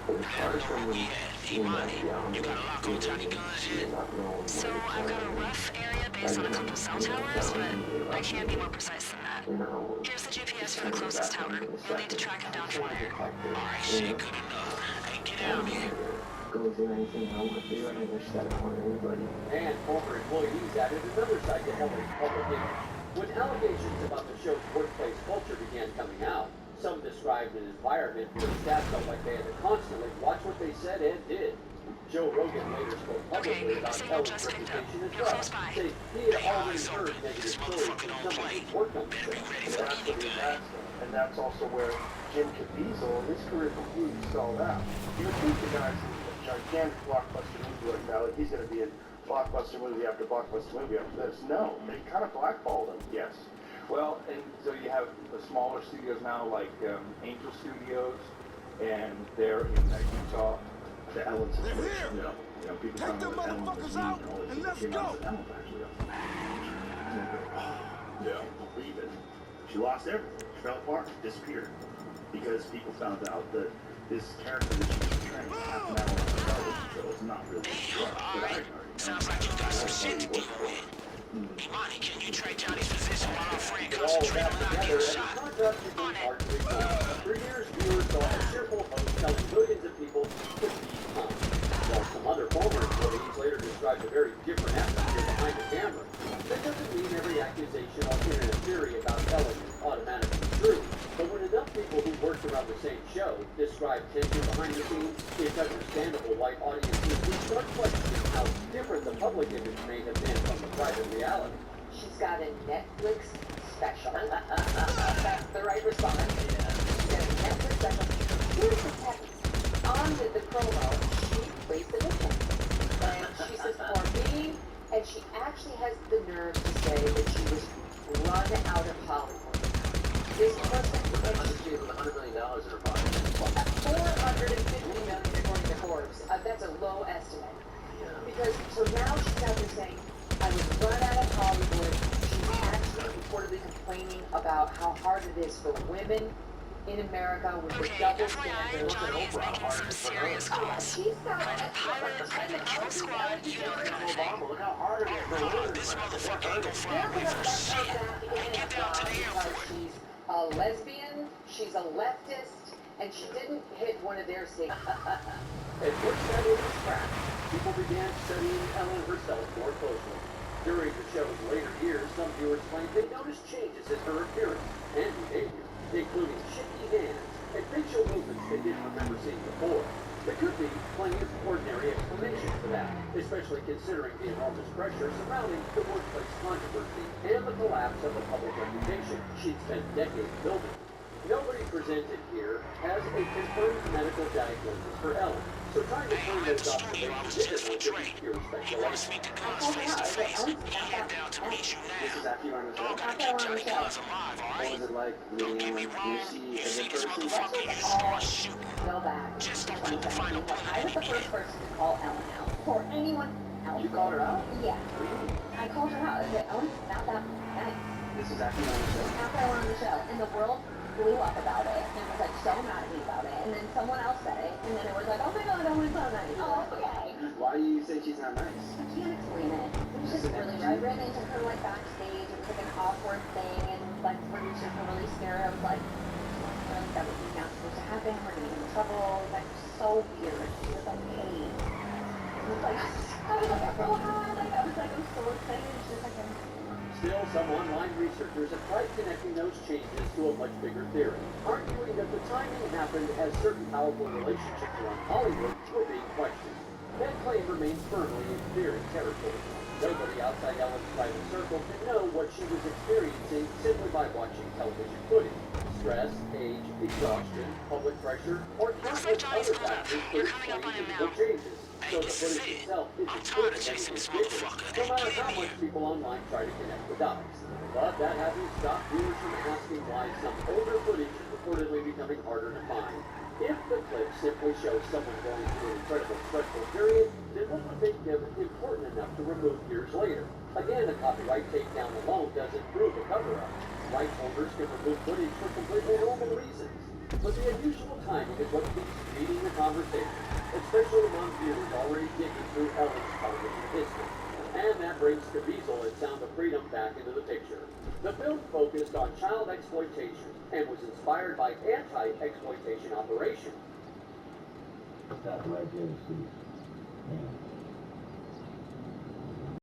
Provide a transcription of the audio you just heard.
Hey, Monty, you got a lock on Johnny Guns yet? So I've got a rough area based on a couple cell towers, but I can't be more precise than that. Here's the GPS for the closest tower. You'll need to track him down from there. Alright, shit, good enough. Hey, get out here. And former employees added another side to Ellen's public image. When allegations about the show's workplace culture began coming out, some described an environment where staff felt like they had to constantly watch what they said and did. Joe Rogan later spoke publicly Okay, about signal Ellen's just picked up. reputation as You're well, close by. saying he had already heard negative stories from someone who's worked on the Better be show. ready for anything. And that's also where Jim Caviezel, his career completely stalled out. You would think the guy's a gigantic blockbuster movie right now, like he's going to be in blockbuster movie after blockbuster movie after this. No, they kind of blackballed him. Yes. Well, and so you have the smaller studios now, like Angel Studios, and they're in Utah. The Ellen situation. They're here! You know, people Take them motherfuckers out, and let's go! Ellen actually. Yeah. Can't believe it. She lost everything. She fell apart. Disappeared. Because people found out that this character that she was portraying half an hour on the television show is not really Alright. Sounds like you got some shit to deal with. Hey, Monty, can you trade Johnny's position while our friend All of concentrates that on not together, getting and shot? the contrast became hard to ignore. For years, viewers saw a cheerful host telling millions of people to be calm. While some other former employees later described a very different atmosphere behind the camera. That doesn't mean every accusation or internet theory about Ellen is automatically true. But when enough people who worked around the same show describe tension behind the scenes, it's understandable why audiences would start questioning how different the public image may have been from the private reality. She's got a Netflix special. That's the right response. She's got a Netflix special. Here's the text. On the promo, she plays the victim. And she says, for me, and she actually has the nerve to say that she was run out of Hollywood. This person, and she $100 million in her pocket. $450 million according to Forbes. That's a low estimate. Because, so now she's out there saying, I was run out of Hollywood. She's actually reportedly complaining about how hard it is for women in America with the Okay, double FYI, standards. Johnny is making some serious calls. She's got Planet Pilot and the Kill Squad, you know the kind of thing. Look how hard it is for Hold on, women. this motherfucker ain't gonna fly They're away gonna from let her shit. back Hey, in get down to the because airport. she's a lesbian, she's a leftist, and she didn't hit one of their statements. As work settled was cracked, people began studying Ellen herself more closely. During the show's later years, some viewers claimed they noticed changes in her appearance and behavior, including shaky hands and facial movements they didn't remember seeing before. There could be plenty of ordinary explanations for that, especially considering the enormous pressure surrounding the workplace controversy and the collapse of the public reputation she'd spent decades building. Nobody presented here has a confirmed medical diagnosis for Ellen, so trying to turn At the those studio, I was observations just into with Dre. pure You want to speculation. speak to Guns face to face? He came down to meet you This is now. after you were on the show. Dog gotta keep Johnny Guns alive, What alright? was it like Don't get meeting me Ellen? wrong, You you see see as a this person? motherfucker, you start shooting. Go back. Just don't put the final bullet I was in the it first yet. person to call Ellen out. For anyone else. You called her out? Yeah. I called her out. I said, Ellen's not that nice. This is after you were on the show. After I went on the show, and the world blew up about it, and was like so mad at me about it, and then someone else said it, and then it was like, oh my god, Ellen's so nice. Oh, okay. Why do you say she's not nice? I can't explain it. It was just really weird. I ran into her like backstage. It was like an awkward thing, and like producers were really scared. I was like, that was not supposed to happen. We're gonna get in trouble. Like so weird. She was like, hey. It was like I was like, oh hi. Like I was like, I'm so excited. She was like, Still, some online researchers have tried connecting those changes to a much bigger theory, arguing that the timing happened as certain powerful relationships around Hollywood were being questioned. That claim remains firmly in theory territory. Nobody outside Ellen's private circle can know what she was experiencing simply by watching television footage. Stress, age, exhaustion, public pressure, or Looks like countless Johnny's other pulled up. factors You're could coming up on explain him physical now. changes. Hey, So the this is footage it. itself is I'm tired of chasing this motherfucker. no Hey, matter get how in much here. people online try to connect the dots. But that hasn't stopped viewers from asking why some older footage is reportedly becoming harder to find. If the clip simply shows someone going through an incredible stressful period, then what would make them important enough to remove years later? Again, a copyright takedown alone doesn't prove a cover-up. Right holders can remove footage for completely normal reasons. But the unusual timing is what keeps feeding the conversation, especially among viewers already digging through Ellen's television history. And that brings Caviezel and Sound of Freedom back into the picture. The film focused on child exploitation and was inspired by anti-exploitation operations. Stop right there, Steve.